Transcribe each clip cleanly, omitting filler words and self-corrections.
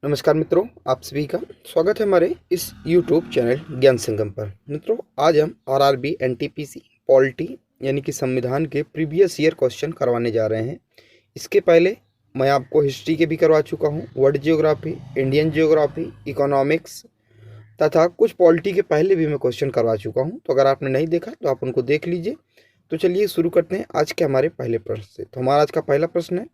नमस्कार मित्रों, आप सभी का स्वागत है हमारे इस YouTube चैनल ज्ञान संगम पर। मित्रों, आज हम आरआरबी एनटीपीसी पॉलिटी यानी कि संविधान के प्रीवियस ईयर क्वेश्चन करवाने जा रहे हैं। इसके पहले मैं आपको हिस्ट्री के भी करवा चुका हूं, world geography, Indian geography, economics तथा कुछ पॉलिटी के पहले भी मैं क्वेश्चन करवा चुका हूँ। तो अगर आपने नहीं देखा तो आप उनको देख लीजिए। तो चलिए शुरू करते हैं आज के हमारे पहले प्रश्न से। तो हमारा आज का पहला प्रश्न है,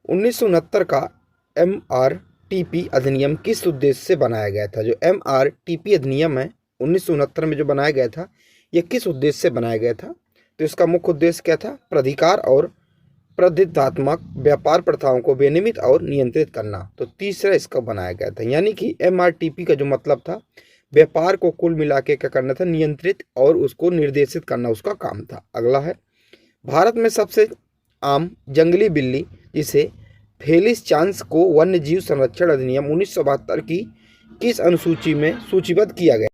1969 का MRTP अधिनियम किस उद्देश्य से बनाया गया था? जो MRTP अधिनियम है 1969 में जो बनाया गया था, यह किस उद्देश्य से बनाया गया था? तो इसका मुख्य उद्देश्य क्या था? प्राधिकार और प्रतिबंधात्मक व्यापार प्रथाओं को विनियमित और नियंत्रित करना। तो तीसरा इसका बनाया गया था, यानी कि MRTP का जो मतलब था, व्यापार को कुल मिला के क्या करना था? नियंत्रित और उसको निर्देशित करना उसका काम था। अगला है, भारत में सबसे आम जंगली बिल्ली जिसे फेलिस चांस को वन्य जीव संरक्षण अधिनियम 1972 की किस अनुसूची में सूचीबद्ध किया गया?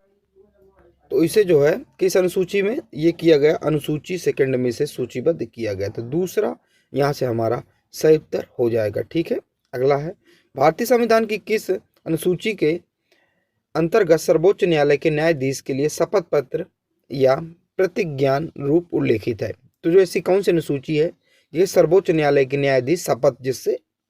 तो इसे जो है किस अनुसूची में ये किया गया? अनुसूची सेकंड में से सूचीबद्ध किया गया। तो दूसरा यहाँ से हमारा सही उत्तर हो जाएगा। ठीक है, अगला है, भारतीय संविधान की किस अनुसूची के अंतर्गत सर्वोच्च न्यायालय के न्यायाधीश के लिए शपथ पत्र या प्रतिज्ञान रूप उल्लेखित है? तो जो ऐसी कौन सी अनुसूची है? ये सर्वोच्च न्यायालय के न्यायाधीश शपथ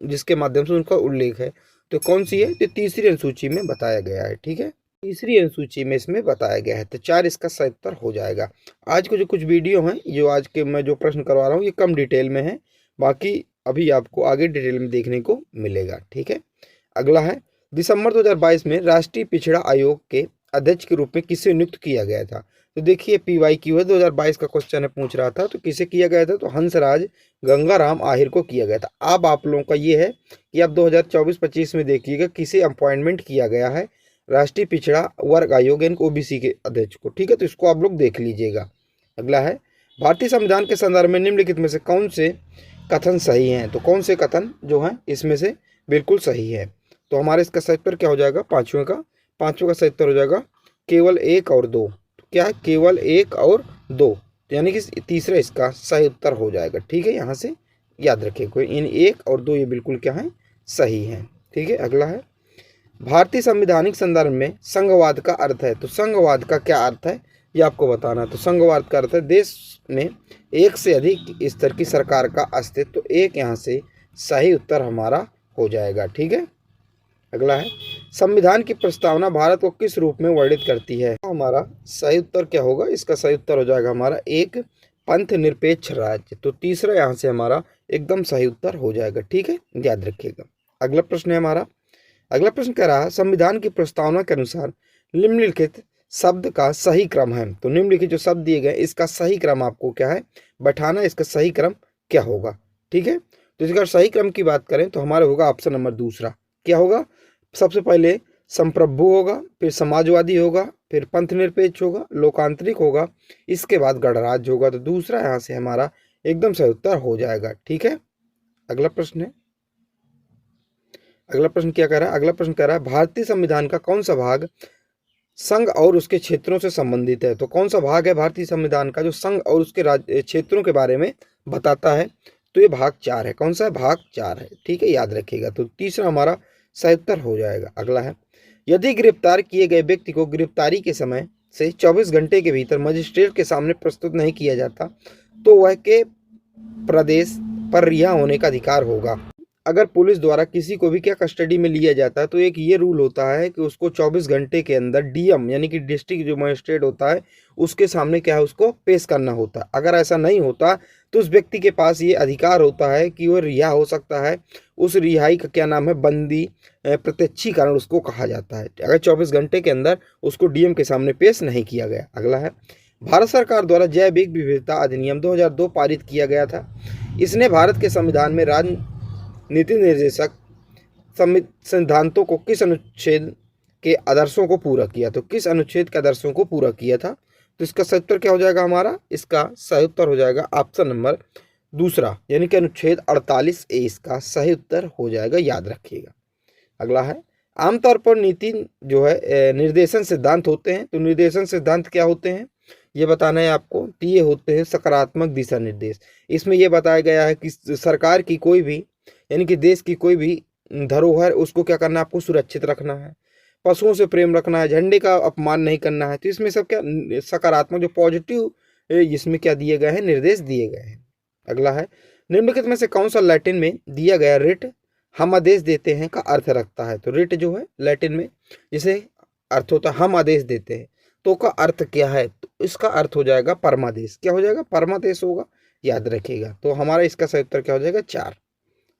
जिसके माध्यम से उनका उल्लेख है, तो कौन सी है? तो तीसरी अनुसूची में बताया गया है। ठीक है, तीसरी अनुसूची में इसमें बताया गया है। तो 4 इसका सही उत्तर हो जाएगा। आज के जो कुछ वीडियो हैं, जो आज के मैं जो प्रश्न करवा रहा हूँ, ये कम डिटेल में है, बाकी अभी आपको आगे डिटेल में देखने को मिलेगा। ठीक है, अगला है, दिसंबर 2022 में राष्ट्रीय पिछड़ा आयोग के अध्यक्ष के रूप में किसे नियुक्त किया गया था? तो देखिए PYQ है, 2022 का क्वेश्चन है, पूछ रहा था। तो किसे किया गया था? तो हंसराज गंगाराम आहिर को किया गया था। अब आप लोगों का ये है कि अब 2024-25 में देखिएगा किसे अपॉइंटमेंट किया गया है राष्ट्रीय पिछड़ा वर्ग आयोग यानी OBC के अध्यक्ष को। ठीक है, तो इसको आप लोग देख लीजिएगा। अगला है, भारतीय संविधान के संदर्भ में निम्नलिखित में से कौन से कथन सही हैं? तो कौन से कथन जो हैं इसमें से बिल्कुल सही है? तो हमारे इसका सही उत्तर क्या हो जाएगा? पांचवें का सही उत्तर हो जाएगा केवल 1 और 2। तो क्या है? केवल 1 और 2, यानी कि तीसरा इसका सही उत्तर हो जाएगा। ठीक है, यहाँ से याद रखिए, कोई इन 1 और 2 ये बिल्कुल क्या है? सही है। ठीक है, अगला है, भारतीय संवैधानिक संदर्भ में संघवाद का अर्थ है। तो संघवाद का क्या अर्थ है ये आपको बताना। तो संघवाद का अर्थ है देश में एक से अधिक स्तर की सरकार का अस्तित्व। तो एक यहाँ से सही उत्तर हमारा हो जाएगा। ठीक है, अगला है, संविधान की प्रस्तावना भारत को किस रूप में वर्णित करती है? हमारा सही उत्तर क्या होगा? इसका सही उत्तर हो जाएगा हमारा एक पंथ निरपेक्ष राज्य। तो तीसरा यहाँ से हमारा एकदम सही उत्तर हो जाएगा। ठीक है, याद रखिएगा। अगला प्रश्न है हमारा, अगला प्रश्न कह रहा है, संविधान की प्रस्तावना के अनुसार निम्नलिखित शब्द का सही क्रम है। तो निम्नलिखित जो शब्द दिए गए इसका सही क्रम आपको क्या है? बैठाना। इसका सही क्रम क्या होगा? ठीक है, तो इसका सही क्रम की बात करें तो हमारा होगा ऑप्शन नंबर दूसरा। क्या होगा? सबसे पहले संप्रभु होगा, फिर समाजवादी होगा, फिर पंथ निरपेक्ष होगा, लोकांतरिक होगा, इसके बाद गणराज्य होगा। तो दूसरा यहाँ से हमारा एकदम सही उत्तर हो जाएगा। ठीक है, अगला प्रश्न है, अगला प्रश्न क्या कह रहा है? अगला प्रश्न कह रहा है, भारतीय संविधान का कौन सा भाग संघ और उसके क्षेत्रों से संबंधित है? तो कौन सा भाग है भारतीय संविधान का जो संघ और उसके क्षेत्रों के बारे में बताता है? तो ये भाग 4 है। कौन सा है? भाग 4 है। ठीक है, याद रखिएगा। तो तीसरा हमारा सही उत्तर हो जाएगा। अगला है, यदि गिरफ्तार किए गए व्यक्ति को गिरफ्तारी के समय से 24 घंटे के भीतर मजिस्ट्रेट के सामने प्रस्तुत नहीं किया जाता तो वह के प्रदेश पर रिहा होने का अधिकार होगा। अगर पुलिस द्वारा किसी को भी क्या कस्टडी में लिया जाता है तो एक ये रूल होता है कि उसको 24 घंटे के अंदर DM यानी कि डिस्ट्रिक्ट जो मजिस्ट्रेट होता है उसके सामने क्या है? उसको पेश करना होता है। अगर ऐसा नहीं होता तो उस व्यक्ति के पास ये अधिकार होता है कि वह रिहा हो सकता है। उस रिहाई का क्या नाम है? बंदी प्रत्यक्षीकरण उसको कहा जाता है, अगर 24 घंटे के अंदर उसको DM के सामने पेश नहीं किया गया। अगला है, भारत सरकार द्वारा जैविक विविधता अधिनियम 2002 पारित किया गया था। इसने भारत के संविधान में नीति निर्देशक सिद्धांतों को किस अनुच्छेद के आदर्शों को पूरा किया? तो किस अनुच्छेद के आदर्शों को पूरा किया था? तो इसका सही उत्तर क्या हो जाएगा हमारा? इसका सही उत्तर हो जाएगा ऑप्शन नंबर दूसरा, यानी कि अनुच्छेद 48A इसका सही उत्तर हो जाएगा। याद रखिएगा। अगला है, आमतौर पर नीति जो है निर्देशन सिद्धांत होते हैं। तो निर्देशन सिद्धांत क्या होते हैं ये बताना है आपको। तो ये होते हैं सकारात्मक दिशा निर्देश। इसमें यह बताया गया है कि सरकार की कोई भी यानी कि देश की कोई भी धरोहर उसको क्या करना है, आपको सुरक्षित रखना है, पशुओं से प्रेम रखना है, झंडे का अपमान नहीं करना है। तो इसमें सब क्या सकारात्मक जो पॉजिटिव इसमें क्या दिए गए हैं, निर्देश दिए गए हैं। अगला है, निम्नलिखित में से कौन सा लैटिन में दिया गया रिट हम आदेश देते हैं का अर्थ रखता है। तो रिट जो है लैटिन में जिसे अर्थ होता है हम आदेश देते हैं, तो का अर्थ क्या है, तो इसका अर्थ हो जाएगा परमादेश। क्या हो जाएगा, परमादेश होगा, याद रखिएगा। तो हमारा इसका सही उत्तर क्या हो जाएगा, 4।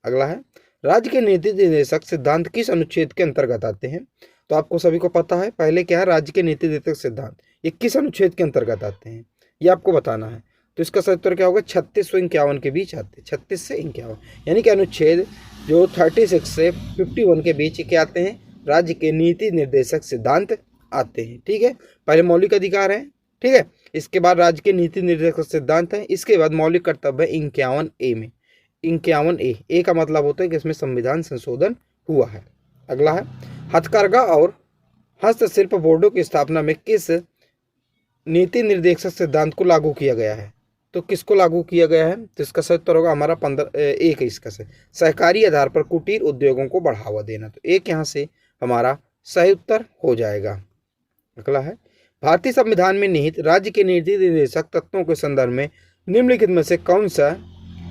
अगला है, राज्य के नीति निर्देशक सिद्धांत किस अनुच्छेद के अंतर्गत आते हैं। तो आपको सभी को पता है, पहले क्या है, राज्य के नीति निर्देशक सिद्धांत ये किस अनुच्छेद के अंतर्गत आते हैं, ये आपको बताना है। तो इसका सही उत्तर क्या होगा, 36 से 51 के बीच आते हैं, 36 से 51, यानी कि अनुच्छेद जो 36 से 51 के बीच क्या आते हैं, राज्य के नीति निर्देशक सिद्धांत आते हैं। ठीक है, पहले मौलिक अधिकार है, ठीक है, इसके बाद राज्य के नीति निर्देशक सिद्धांत है, इसके बाद मौलिक कर्तव्य 51A में, 51A का मतलब होता है कि इसमें संविधान संशोधन हुआ है। अगला है, हथकरघा और हस्तशिल्प बोर्डों की स्थापना में किस नीति निर्देशक सिद्धांत को लागू किया गया है। तो किसको लागू किया गया है, तो इसका सही उत्तर होगा हमारा 15 इसका से सहकारी आधार पर कुटीर उद्योगों को बढ़ावा देना। तो एक यहाँ से हमारा सही उत्तर हो जाएगा। अगला है, भारतीय संविधान में निहित राज्य के नीति निर्देशक तत्वों के संदर्भ में निम्नलिखित में से कौन सा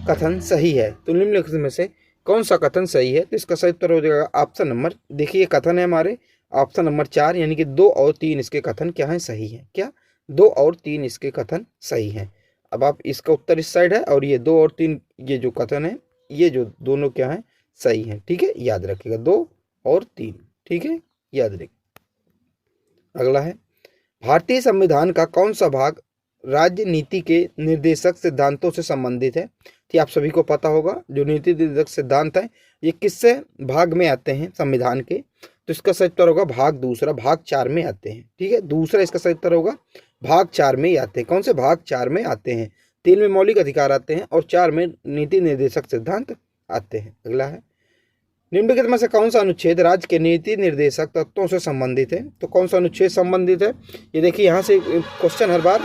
कथन सही है। तो निम्नलिखित में से कौन सा कथन सही है, तो इसका सही उत्तर हो जाएगा ऑप्शन नंबर, देखिए कथन है हमारे ऑप्शन नंबर 4, यानी कि 2 और 3 इसके कथन क्या है, सही है। क्या 2 और 3 इसके कथन सही हैं। अब आप इसका उत्तर इस साइड है और ये 2 और 3 ये जो कथन है ये जो दोनों क्या है, सही है। ठीक है, याद रखिएगा 2 और 3, ठीक है, याद रखिए। अगला है, भारतीय संविधान का कौन सा भाग राज्य नीति के निर्देशक सिद्धांतों से संबंधित है। कि आप सभी को पता होगा जो नीति निर्देशक सिद्धांत है ये किससे भाग में आते हैं संविधान के। तो इसका सही उत्तर होगा भाग दूसरा, भाग 4 में आते हैं। ठीक है, दूसरा इसका सही उत्तर होगा भाग 4 में ही आते हैं। कौन से भाग 4 में आते हैं, 3 में मौलिक अधिकार आते हैं और 4 में नीति निर्देशक सिद्धांत आते हैं। अगला है, निम्नलिखित में से कौन सा अनुच्छेद राज्य के नीति निर्देशक तत्वों से संबंधित है। तो कौन सा अनुच्छेद संबंधित है, ये देखिए यहाँ से क्वेश्चन हर बार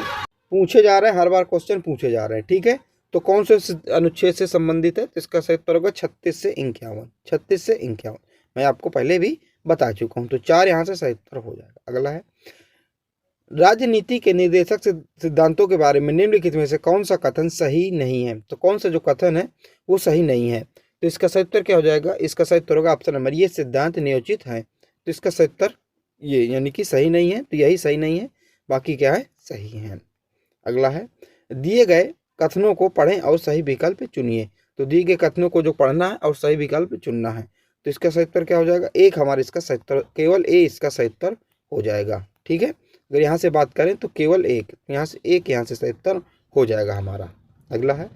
पूछे जा रहे हैं, हर बार क्वेश्चन पूछे जा रहे हैं। ठीक है, तो कौन से अनुच्छेद से संबंधित है, तो इसका सही उत्तर होगा 36 से 51, 36 से 51 मैं आपको पहले भी बता चुका हूँ। तो 4 यहाँ से सही उत्तर हो जाएगा। अगला है, राजनीति के निर्देशक सिद्धांतों के बारे में निम्नलिखित में से कौन सा कथन सही नहीं है। तो कौन सा जो कथन है वो सही नहीं है, तो इसका सही उत्तर क्या हो जाएगा, इसका सही उत्तर होगा ऑप्शन नंबर, ये सिद्धांत नियोजित है। तो इसका सही उत्तर ये यानी कि सही नहीं है, तो यही सही नहीं है, बाकी क्या है सही है। अगला है, दिए गए कथनों को पढ़ें और सही विकल्प चुनिए। तो दिए गए कथनों को जो पढ़ना है और सही विकल्प चुनना है। तो इसका सही उत्तर क्या हो जाएगा, एक हमारे इसका सही उत्तर, केवल ए इसका सही उत्तर हो जाएगा। ठीक है, अगर यहाँ से बात करें तो केवल एक, यहाँ से एक यहाँ से सही उत्तर हो जाएगा हमारा। अगला है,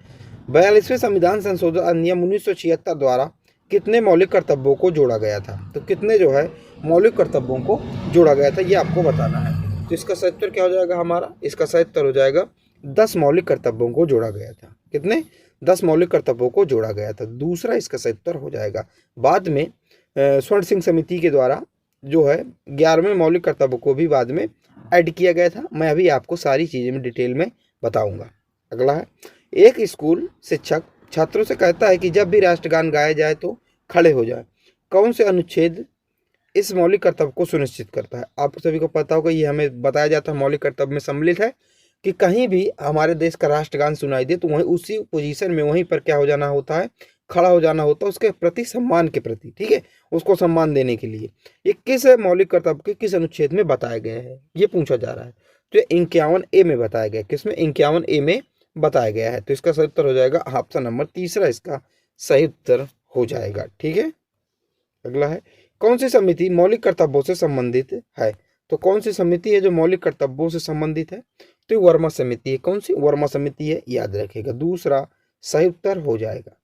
42वें संविधान संशोधन अधिनियम 1976 द्वारा कितने मौलिक कर्तव्यों को जोड़ा गया था। तो कितने जो है मौलिक कर्तव्यों को जोड़ा गया था ये आपको बताना है। तो इसका सही उत्तर क्या हो जाएगा हमारा, इसका सही उत्तर हो जाएगा 10 मौलिक कर्तव्यों को जोड़ा गया था। कितने, 10 मौलिक कर्तव्यों को जोड़ा गया था। दूसरा इसका सही उत्तर हो जाएगा। बाद में स्वर्ण सिंह समिति के द्वारा जो है 11वें मौलिक कर्तव्य को भी बाद में ऐड किया गया था। मैं अभी आपको सारी चीज़ें में डिटेल में बताऊंगा। अगला है, एक स्कूल शिक्षक छात्रों से कहता है कि जब भी राष्ट्रगान गाया जाए तो खड़े हो जाए। कौन से अनुच्छेद इस मौलिक कर्तव्य को सुनिश्चित करता है। आप सभी को पता होगा ये हमें बताया जाता है मौलिक कर्तव्य में सम्मिलित है कि कहीं भी हमारे देश का राष्ट्रगान सुनाई दे तो वहीं उसी पोजीशन में वहीं पर क्या हो जाना होता है, खड़ा हो जाना होता है उसके प्रति, सम्मान के प्रति। ठीक है, उसको सम्मान देने के लिए ये किस मौलिक कर्तव्य के किस अनुच्छेद में बताया गया है ये पूछा जा रहा है। तो 51A में बताया गया, किसमें 51A में बताया गया है। तो इसका सही उत्तर हो जाएगा ऑप्शन नंबर तीसरा इसका सही उत्तर हो जाएगा। ठीक है, अगला है, कौन सी समिति मौलिक कर्तव्यों से संबंधित है। तो कौन सी समिति है जो मौलिक कर्तव्यों से संबंधित है, तो वर्मा समिति है। कौन सी, वर्मा समिति है, याद रखेगा, दूसरा सही उत्तर हो जाएगा।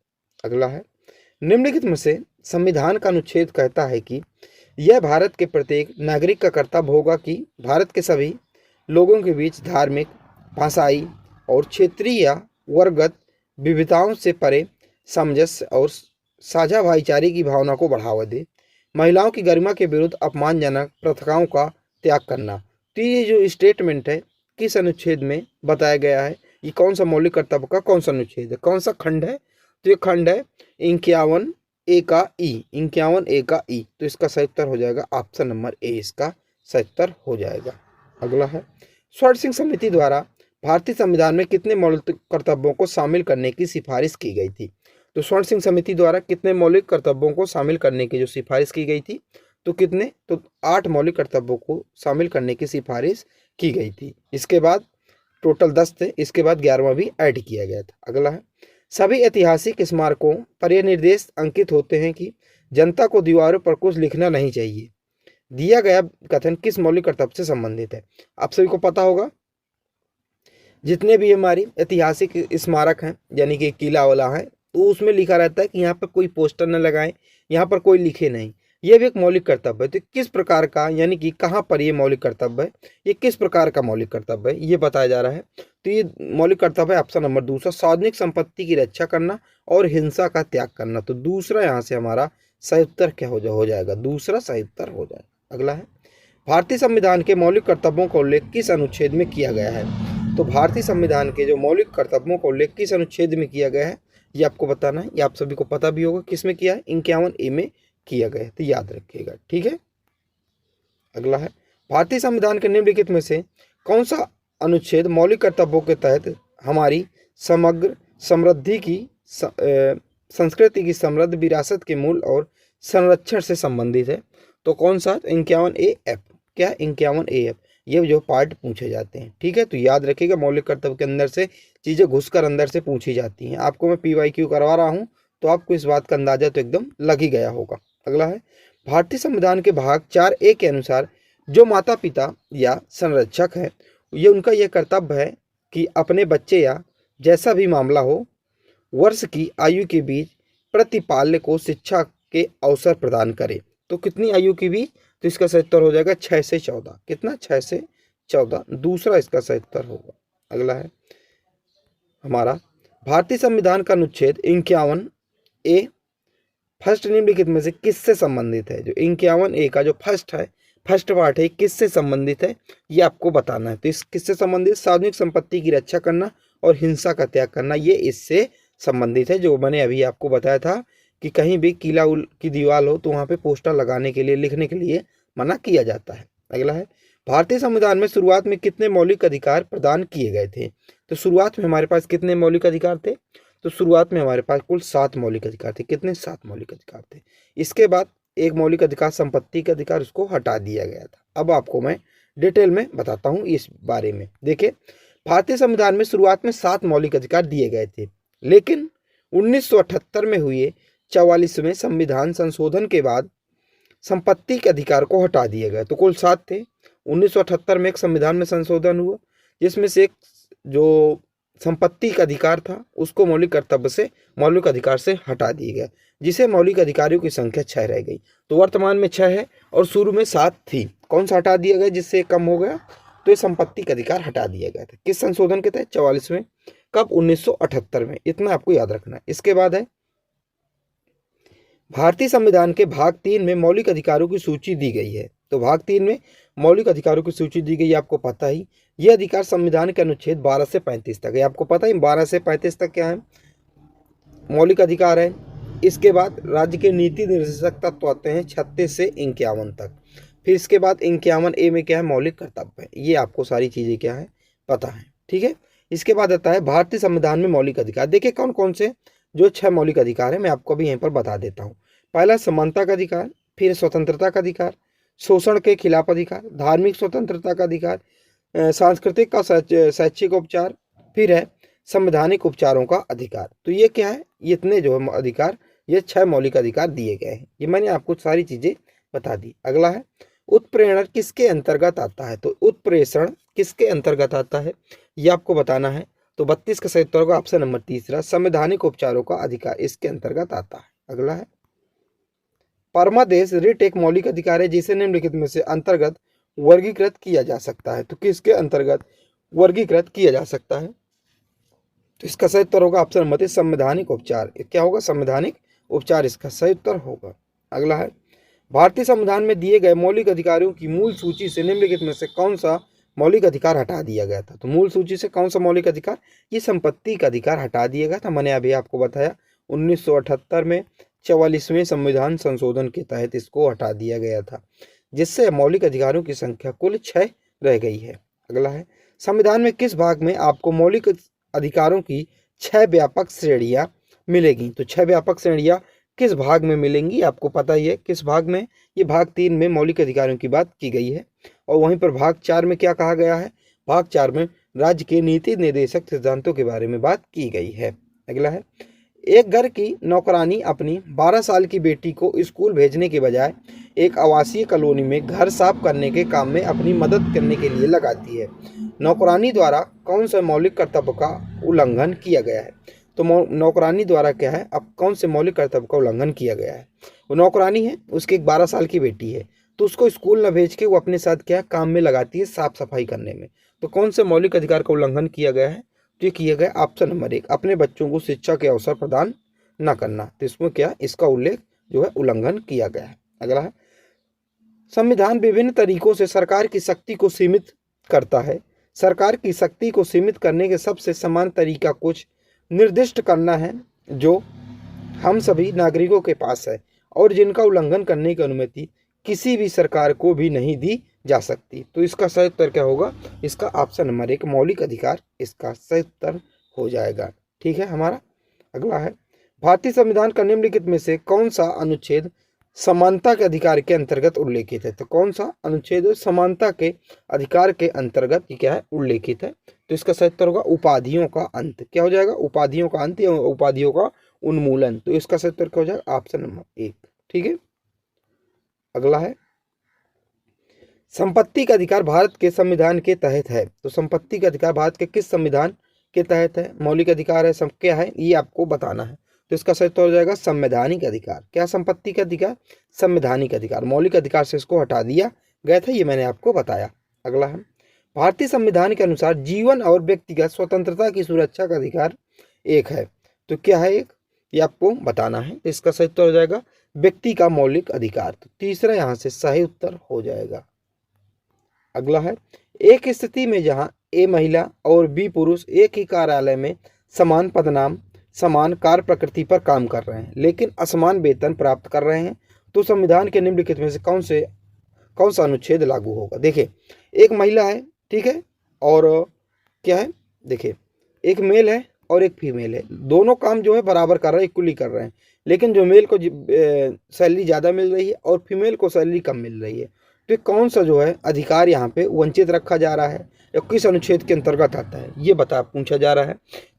अगला है, निम्नलिखित में से संविधान का अनुच्छेद कहता है कि यह भारत के प्रत्येक नागरिक का कर्तव्य होगा कि भारत के सभी लोगों के बीच धार्मिक, भाषाई और क्षेत्रीय या वर्गगत विविधताओं से परे सामंजस्य और साझा भाईचारे की भावना को बढ़ावा दे, महिलाओं की गरिमा के विरुद्ध अपमानजनक प्रथाओं का त्याग करना। तो ये जो स्टेटमेंट है किस अनुच्छेद में बताया गया है, ये कौन सा मौलिक कर्तव्य का कौन सा अनुच्छेद है, कौन सा खंड है। तो ये खंड है 51 ए का ई, 51 ए का ई, तो इसका सही उत्तर हो जाएगा ऑप्शन नंबर ए, इसका सही उत्तर हो जाएगा। अगला है, स्वर्ण सिंह समिति द्वारा भारतीय संविधान में कितने मौलिक कर्तव्यों को शामिल करने की सिफारिश की गई थी? तो स्वर्ण सिंह समिति द्वारा कितने मौलिक कर्तव्यों को शामिल करने की जो सिफारिश की गई थी, तो कितने, तो 8 मौलिक कर्तव्यों को शामिल करने की सिफारिश की गई थी। इसके बाद टोटल 10 थे, इसके बाद 11वां भी ऐड किया गया था। अगला है, सभी ऐतिहासिक स्मारकों पर यह निर्देश अंकित होते हैं कि जनता को दीवारों पर कुछ लिखना नहीं चाहिए। दिया गया कथन किस मौलिक कर्तव्य से संबंधित है? आप सभी को पता होगा, जितने भी हमारी ऐतिहासिक स्मारक हैं यानी कि किला वाला है, तो उसमें लिखा रहता है कि यहाँ पर कोई पोस्टर न लगाएं, यहाँ पर कोई लिखे नहीं। ये भी एक मौलिक कर्तव्य है। तो किस प्रकार का, यानी कि कहाँ पर ये मौलिक कर्तव्य है, ये किस प्रकार का मौलिक कर्तव्य है, ये बताया जा रहा है। तो ये मौलिक कर्तव्य है ऑप्शन नंबर दूसरा, सार्वजनिक संपत्ति की रक्षा करना और हिंसा का त्याग करना। तो दूसरा यहाँ से हमारा सही उत्तर क्या हो जाएगा, दूसरा सही उत्तर हो जाएगा। अगला है, भारतीय संविधान के मौलिक कर्तव्यों का उल्लेख किस अनुच्छेद में किया गया है? तो भारतीय संविधान के जो मौलिक कर्तव्यों का उल्लेख किस अनुच्छेद में किया गया है, ये आपको बताना है। ये आप सभी को पता भी होगा किस में किया है, 51 ए में किया गया है, तो याद रखिएगा, ठीक है। अगला है, भारतीय संविधान के निम्नलिखित में से कौन सा अनुच्छेद मौलिक कर्तव्यों के तहत हमारी समग्र समृद्धि की संस्कृति की समृद्ध विरासत के मूल और संरक्षण से संबंधित है? तो कौन सा, 51 ए एफ, क्या 51 ए एफ, ये जो पार्ट पूछे जाते हैं, ठीक है। तो याद रखिएगा, मौलिक कर्तव्य के अंदर से चीज़ें घुसकर अंदर से पूछी जाती हैं। आपको मैं PYQ करवा रहा हूँ, तो आपको इस बात का अंदाजा तो एकदम लग ही गया होगा। अगला है, भारतीय संविधान के भाग 4A के अनुसार जो माता पिता या संरक्षक है, ये उनका यह कर्तव्य है कि अपने बच्चे या जैसा भी मामला हो, वर्ष की आयु के बीच प्रतिपाल्य को शिक्षा के अवसर प्रदान करे। तो कितनी आयु के बीच, तो इसका सही उत्तर हो जाएगा 6 से 14। कितना, 6 से 14, दूसरा इसका सही उत्तर होगा। अगला है हमारा, भारतीय संविधान का अनुच्छेद 51 ए फर्स्ट निम्नलिखित में से किससे संबंधित है? जो 51 ए का जो फर्स्ट है, फर्स्ट पार्ट है, किससे संबंधित है, ये आपको बताना है। तो इस किससे संबंधित, सार्वजनिक संपत्ति की रक्षा करना और हिंसा का त्याग करना, ये इससे संबंधित है। जो मैंने अभी आपको बताया था कि कहीं भी किला की दीवार हो तो वहाँ पे पोस्टर लगाने के लिए, लिखने के लिए मना किया जाता है। अगला है, भारतीय संविधान में शुरुआत में कितने मौलिक अधिकार प्रदान किए गए थे? तो शुरुआत में हमारे पास कितने मौलिक अधिकार थे? तो शुरुआत में हमारे पास कुल 7 मौलिक अधिकार थे। कितने, 7 मौलिक अधिकार थे। इसके बाद एक मौलिक अधिकार, संपत्ति का अधिकार, उसको हटा दिया गया था। अब आपको मैं डिटेल में बताता हूँ इस बारे में। देखिए, भारतीय संविधान में शुरुआत में 7 मौलिक अधिकार दिए गए थे, लेकिन 1978 में हुए 44वें संविधान संशोधन के बाद संपत्ति के अधिकार को हटा दिया गया। तो कुल 7 थे। 1978 में एक संविधान में संशोधन हुआ, जिसमें से एक जो संपत्ति का अधिकार था उसको मौलिक अधिकार से हटा दिया गया, जिसे मौलिक अधिकारियों की संख्या 6 रह गई। तो वर्तमान में 6 है और शुरू में 7 थी। कौन सा हटा दिया गया जिससे कम हो गया? तो ये संपत्ति का अधिकार हटा दिया गया था। किस संशोधन के तहत? 44वें। कब? 1978 में। इतना आपको याद रखना है। इसके बाद है, भारतीय संविधान के भाग 3 में मौलिक अधिकारों की सूची दी गई है। तो भाग 3 में मौलिक अधिकारों की सूची दी गई, आपको पता ही। ये अधिकार संविधान के अनुच्छेद 12 से 35 तक है। आपको पता ही 12 से 35 तक क्या है, मौलिक अधिकार है। इसके बाद राज्य के नीति निर्देशक तत्व आते हैं 36 से 51 तक। फिर इसके बाद 51 ए में क्या है, मौलिक कर्तव्य है। ये आपको सारी चीज़ें क्या है, पता है, ठीक है। इसके बाद आता है भारतीय संविधान में मौलिक अधिकार। देखिए कौन कौन से जो 6 मौलिक अधिकार है, मैं आपको भी यहीं पर बता देता हूँ। पहला समानता का अधिकार, फिर स्वतंत्रता का अधिकार, शोषण के खिलाफ अधिकार, धार्मिक स्वतंत्रता का अधिकार, सांस्कृतिक का शैक्षिक उपचार, फिर है संवैधानिक उपचारों का अधिकार। तो ये क्या है, ये इतने जो है अधिकार, ये 6 मौलिक अधिकार दिए गए हैं। ये मैंने आपको सारी चीज़ें बता दी। अगला है, उत्प्रेरण किसके अंतर्गत आता है? तो उत्प्रेषण किसके अंतर्गत आता है, ये आपको बताना है। तो 32 का सही उत्तर होगा ऑप्शन नंबर तीसरा, संवैधानिक उपचारों का अधिकार इसके अंतर्गत आता है। अगला है, परमादेश रिट एक मौलिक अधिकार है जिसे निम्नलिखित में से अंतर्गत वर्गीकृत किया जा सकता है। तो किसके अंतर्गत वर्गीकृत किया जा सकता है? तो इसका सही उत्तर होगा ऑप्शन नंबर 3, संवैधानिक उपचार। क्या होगा, संवैधानिक उपचार इसका सही उत्तर होगा। अगला है, भारतीय संविधान में दिए गए मौलिक अधिकारों की मूल सूची से निम्नलिखित में से कौन सा मौलिक अधिकार हटा दिया गया था? तो मूल सूची से कौन सा मौलिक अधिकार, ये संपत्ति का अधिकार हटा दिया गया था। मैंने अभी आपको बताया 1978 में 44वें संविधान संशोधन के तहत इसको हटा दिया गया था, जिससे मौलिक अधिकारों की संख्या कुल 6 रह गई है। अगला है, संविधान में किस भाग में आपको मौलिक अधिकारों की 6 व्यापक श्रेणियां मिलेगी? तो 6 व्यापक श्रेणियां किस भाग में मिलेंगी आपको पता ही है किस भाग में। ये भाग 3 में मौलिक अधिकारों की बात की गई है, और वहीं पर भाग 4 में क्या कहा गया है? भाग 4 में राज्य के नीति निर्देशक सिद्धांतों के बारे में बात की गई है। अगला है, एक घर की नौकरानी अपनी 12 साल की बेटी को स्कूल भेजने के बजाय एक आवासीय कॉलोनी में घर साफ करने के काम में अपनी मदद करने के लिए लगाती है। नौकरानी द्वारा कौन से मौलिक कर्तव्य का उल्लंघन किया गया है? तो नौकरानी द्वारा क्या है, अब कौन से मौलिक कर्तव्य का उल्लंघन किया गया है? वो नौकरानी है, उसकी एक 12 साल की बेटी है, तो उसको स्कूल न भेज के वो अपने साथ क्या काम में लगाती है, साफ सफाई करने में। तो कौन से मौलिक अधिकार का उल्लंघन किया गया है? तो ये किया गया ऑप्शन नंबर 1, अपने बच्चों को शिक्षा के अवसर प्रदान न करना। तो इसमें क्या, इसका उल्लेख जो है उल्लंघन किया गया है। अगला है, संविधान विभिन्न तरीकों से सरकार की शक्ति को सीमित करता है। सरकार की शक्ति को सीमित करने के सबसे समान तरीका कुछ निर्दिष्ट करना है जो हम सभी नागरिकों के पास है और जिनका उल्लंघन करने की अनुमति किसी भी सरकार को भी नहीं दी जा सकती। तो इसका सही उत्तर क्या होगा? इसका ऑप्शन नंबर 1 मौलिक अधिकार इसका सही उत्तर हो जाएगा। ठीक है हमारा। अगला है, भारतीय संविधान का निम्नलिखित में से कौन सा अनुच्छेद समानता के अधिकार के अंतर्गत उल्लेखित है? तो कौन सा अनुच्छेद समानता के अधिकार के अंतर्गत क्या है, उल्लेखित है? तो इसका सही उत्तर होगा उपाधियों का अंत। क्या हो जाएगा? उपाधियों का अंत या उपाधियों का उन्मूलन। तो इसका सही उत्तर क्या हो जाएगा? Option number 1। ठीक है। अगला है, संपत्ति का अधिकार भारत के संविधान के तहत है। तो संपत्ति का अधिकार भारत के किस संविधान के तहत है? मौलिक अधिकार है, सब क्या है ये आपको बताना है। तो इसका सही उत्तर हो जाएगा संवैधानिक अधिकार। क्या संपत्ति का अधिकार? संवैधानिक अधिकार। मौलिक अधिकार से इसको हटा दिया गया था, ये मैंने आपको बताया। अगला है, भारतीय संविधान के अनुसार जीवन और व्यक्तिगत स्वतंत्रता की सुरक्षा का अधिकार एक है। तो क्या है एक, ये आपको बताना है। तो इसका सही उत्तर हो जाएगा व्यक्ति का मौलिक अधिकार। तो तीसरा यहाँ से सही उत्तर हो जाएगा। अगला है, एक स्थिति में जहां ए महिला और बी पुरुष एक ही कार्यालय में समान पदनाम समान कार्य प्रकृति पर काम कर रहे हैं लेकिन असमान वेतन प्राप्त कर रहे हैं, तो संविधान के निम्नलिखित में से कौन सा अनुच्छेद लागू होगा? देखिए, एक महिला है, ठीक है, और क्या है, देखिए एक मेल है और एक फीमेल है, दोनों काम जो है बराबर कर रहे हैं, इक्वली कर रहे हैं, लेकिन जो मेल को सैलरी ज़्यादा मिल रही है और फीमेल को सैलरी कम मिल रही है। तो कौन सा जो है अधिकार यहाँ पे वंचित रखा जा रहा है या किस अनुच्छेद के अंतर्गत आता है, ये पूछा जा रहा है।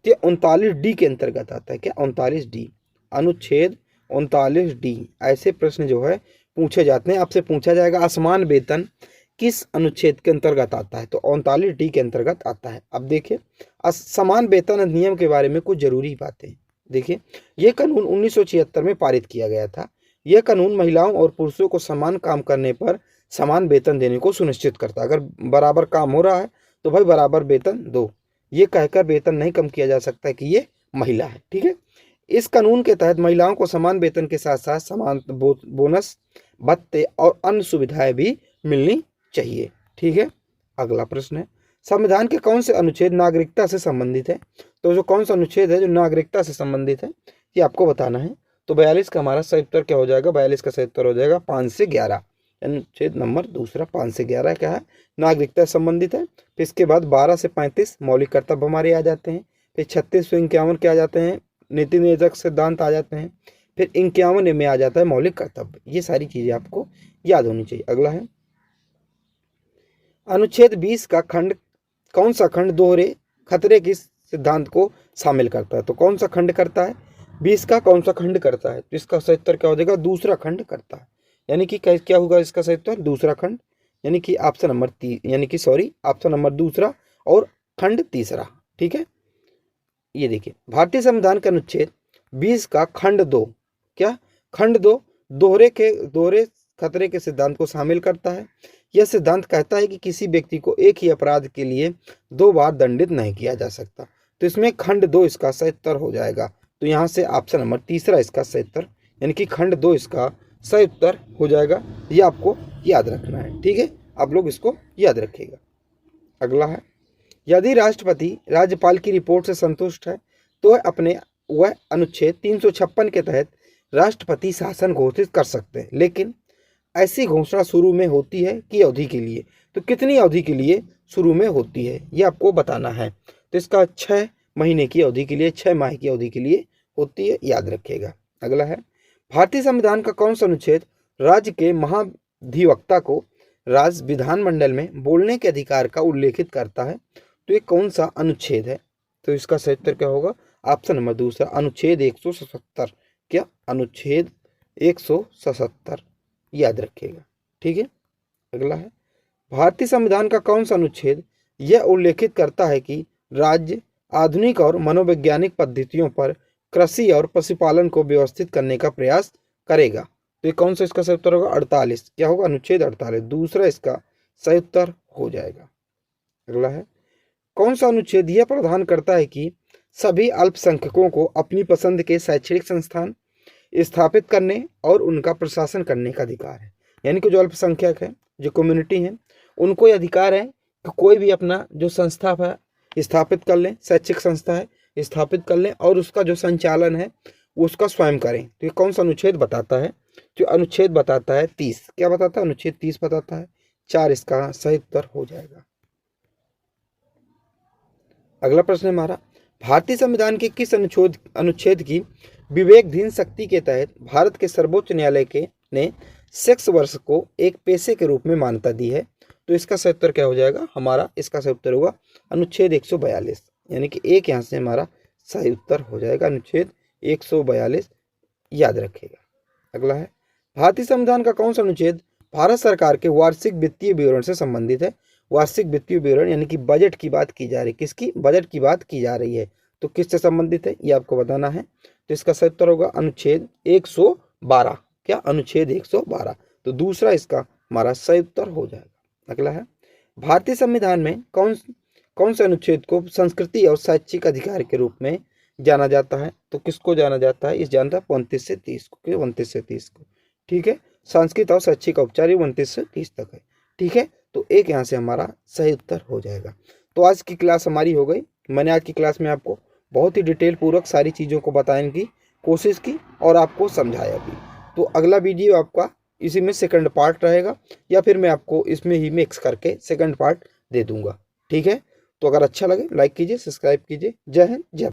तो 39D के अंतर्गत आता है। क्या? 39D, अनुच्छेद 39D। ऐसे प्रश्न जो है पूछे जाते हैं, आपसे पूछा जाएगा असमान वेतन किस अनुच्छेद के अंतर्गत आता है? तो 39D के अंतर्गत आता है। अब देखिए, समान वेतन अधिनियम के बारे में कुछ जरूरी बातें। देखिए, ये कानून 1976 में पारित किया गया था। यह कानून महिलाओं और पुरुषों को समान काम करने पर समान वेतन देने को सुनिश्चित करता है। अगर बराबर काम हो रहा है तो भाई बराबर वेतन दो, ये कहकर वेतन नहीं कम किया जा सकता कि ये महिला है। ठीक है। इस कानून के तहत महिलाओं को समान वेतन के साथ साथ समान बोनस, भत्ते और अन्य सुविधाएं भी मिलनी चाहिए। ठीक है। अगला प्रश्न है, संविधान के कौन से अनुच्छेद नागरिकता से संबंधित है? तो जो कौन सा अनुच्छेद है जो नागरिकता से संबंधित है ये आपको बताना है। तो 42 का हमारा सही उत्तर क्या हो जाएगा? 42 का सही उत्तर हो जाएगा 5 से 11, अनुच्छेद नंबर दूसरा 5 से 11 क्या है? नागरिकता से संबंधित है। फिर इसके बाद 12 से 35 मौलिक कर्तव्य हमारे आ जाते हैं। फिर 36 से 51 क्या आ जाते हैं? नीति निर्देशक सिद्धांत आ जाते हैं। फिर 51 में आ जाता है मौलिक कर्तव्य। ये सारी चीजें आपको याद होनी चाहिए। अगला है, अनुच्छेद 20 का खंड कौन सा खंड दोहरे खतरे के सिद्धांत को शामिल करता है? तो कौन सा खंड करता है? 20 का कौन सा खंड करता है? तो इसका सही उत्तर क्या हो जाएगा? दूसरा खंड करता है। यानी कि क्या होगा इसका सही उत्तर? दूसरा खंड, यानी कि ऑप्शन नंबर दूसरा और खंड तीसरा। ठीक है। ये देखिए, भारतीय संविधान का अनुच्छेद 20 का खंड 2, क्या खंड 2 दोहरे खतरे के सिद्धांत को शामिल करता है। यह सिद्धांत कहता है कि किसी व्यक्ति को एक ही अपराध के लिए 2 बार दंडित नहीं किया जा सकता। तो इसमें खंड 2 इसका सही उत्तर हो जाएगा। तो यहाँ से ऑप्शन नंबर तीसरा इसका सही उत्तर, यानी कि खंड 2 इसका सही उत्तर हो जाएगा। ये आपको याद रखना है। ठीक है, आप लोग इसको याद रखिएगा। अगला है, यदि राष्ट्रपति राज्यपाल की रिपोर्ट से संतुष्ट है तो वह अनुच्छेद 356 के तहत राष्ट्रपति शासन घोषित कर सकते हैं, लेकिन ऐसी घोषणा शुरू में होती है कि अवधि के लिए, तो कितनी अवधि के लिए शुरू में होती है ये आपको बताना है। तो इसका 6 महीने की अवधि के लिए, 6 माह की अवधि के लिए होती है, याद रखिएगा। अगला है, भारतीय संविधान का कौन सा अनुच्छेद राज्य के महाधिवक्ता को राज्य विधानमंडल में बोलने के अधिकार का उल्लेखित करता है? तो ये कौन सा अनुच्छेद है? तो इसका सही उत्तर क्या होगा? ऑप्शन नंबर दूसरा, अनुच्छेद 177। क्या? अनुच्छेद 177, याद रखिएगा। ठीक है। अगला है, भारतीय संविधान का कौन सा अनुच्छेद यह उल्लेखित करता है कि राज्य आधुनिक और मनोवैज्ञानिक पद्धतियों पर कृषि और पशुपालन को व्यवस्थित करने का प्रयास करेगा? तो ये कौन सा इसका सही उत्तर होगा? 48। क्या होगा? अनुच्छेद 48 दूसरा इसका सही उत्तर हो जाएगा। अगला है, कौन सा अनुच्छेद यह प्रावधान करता है कि सभी अल्पसंख्यकों को अपनी पसंद के शैक्षणिक संस्थान स्थापित करने और उनका प्रशासन करने का अधिकार है? यानी कि जो अल्पसंख्यक है, जो कम्युनिटी है, उनको ये अधिकार है कि कोई भी अपना जो संस्था है स्थापित कर लें, शैक्षिक संस्था है स्थापित कर लें और उसका जो संचालन है वो उसका स्वयं करें। तो ये कौन सा अनुच्छेद बताता है? जो अनुच्छेद बताता है 30। क्या बताता है? अनुच्छेद 30 बताता है। 4 इसका सही उत्तर हो जाएगा। अगला प्रश्न है हमारा, भारतीय संविधान के किस अनुच्छेद की विवेकधीन शक्ति के तहत भारत के सर्वोच्च न्यायालय ने सेक्स वर्क को एक पेशे के रूप में मान्यता दी है? तो इसका सही उत्तर क्या हो जाएगा हमारा? इसका सही उत्तर होगा अनुच्छेद 142, यानी कि एक यहाँ से हमारा सही उत्तर हो जाएगा अनुच्छेद 142, याद रखिएगा। अगला है, भारतीय संविधान का कौन सा अनुच्छेद भारत सरकार के वार्षिक वित्तीय विवरण से संबंधित है? वार्षिक वित्तीय विवरण यानी कि बजट की बात की जा रही है। किसकी? बजट की बात की जा रही है। तो किससे संबंधित है ये आपको बताना है। तो इसका सही उत्तर होगा अनुच्छेद 112। क्या? अनुच्छेद 112। तो दूसरा इसका हमारा सही उत्तर हो जाएगा। अगला है, भारतीय संविधान में कौन से अनुच्छेद को संस्कृति और शैक्षिक अधिकार के रूप में जाना जाता है? तो किसको जाना जाता है? इस जानता है 29 से 30 को। 29 से 30 को। ठीक है। संस्कृत और शैक्षिक औपचारिक 29 से 30 तक है। ठीक है। तो एक यहाँ से हमारा सही उत्तर हो जाएगा। तो आज की क्लास हमारी हो गई। मैंने आज की क्लास में आपको बहुत ही डिटेल पूर्वक सारी चीज़ों को बताने की कोशिश की और आपको समझाया भी। तो अगला वीडियो आपका इसी में सेकंड पार्ट रहेगा, या फिर मैं आपको इसमें ही मिक्स करके सेकंड पार्ट दे दूंगा। ठीक है। तो अगर अच्छा लगे लाइक कीजिए, सब्सक्राइब कीजिए। जय हिंद, जय।